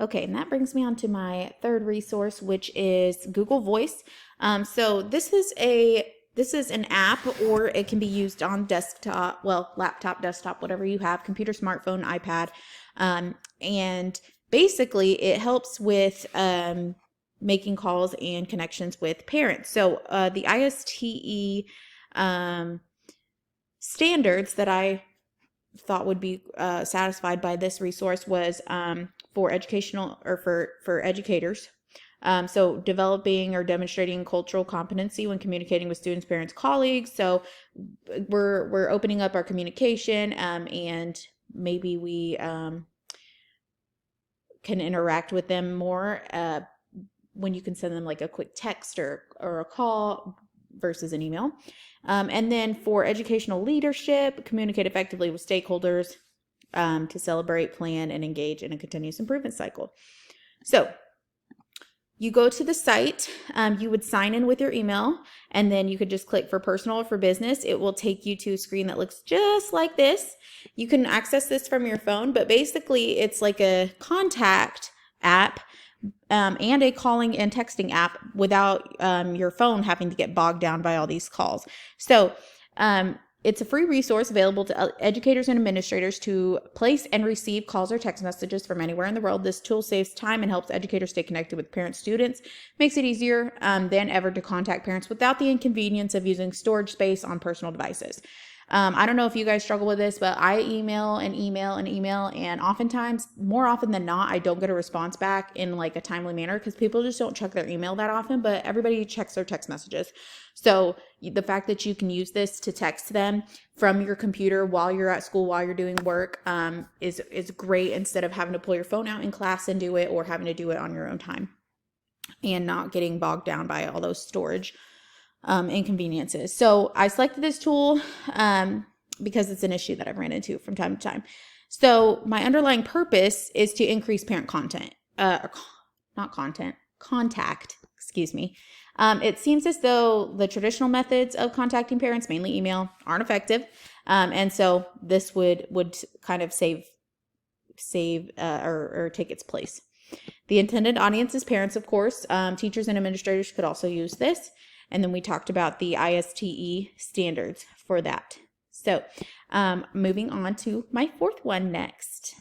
Okay, and that brings me on to my third resource, which is Google Voice. So this is an app, or it can be used on desktop, well, laptop, desktop, whatever you have, computer, smartphone, iPad, and basically it helps with making calls and connections with parents. So the ISTE standards that I thought would be satisfied by this resource was for educational, or for educators. So developing or demonstrating cultural competency when communicating with students, parents, colleagues. So we're opening up our communication, and maybe we can interact with them more when you can send them like a quick text or a call versus an email. And then for educational leadership, communicate effectively with stakeholders to celebrate, plan, and engage in a continuous improvement cycle. So you go to the site, you would sign in with your email, and then you could just click for personal or for business. It will take you to a screen that looks just like this. You can access this from your phone, but basically it's like a contact app and a calling and texting app without your phone having to get bogged down by all these calls. So it's a free resource available to educators and administrators to place and receive calls or text messages from anywhere in the world. This tool saves time and helps educators stay connected with parents, students, makes it easier than ever to contact parents without the inconvenience of using storage space on personal devices. I don't know if you guys struggle with this, but I email, and oftentimes, more often than not, I don't get a response back in like a timely manner because people just don't check their email that often, but everybody checks their text messages. So the fact that you can use this to text them from your computer while you're at school, while you're doing work, is great, instead of having to pull your phone out in class and do it, or having to do it on your own time and not getting bogged down by all those storage inconveniences. So I selected this tool because it's an issue that I've ran into from time to time. So my underlying purpose is to increase parent contact, excuse me. It seems as though the traditional methods of contacting parents, mainly email, aren't effective. And so this would kind of save or take its place. The intended audience is parents, of course. Teachers and administrators could also use this. And then we talked about the ISTE standards for that. So moving on to my fourth one next.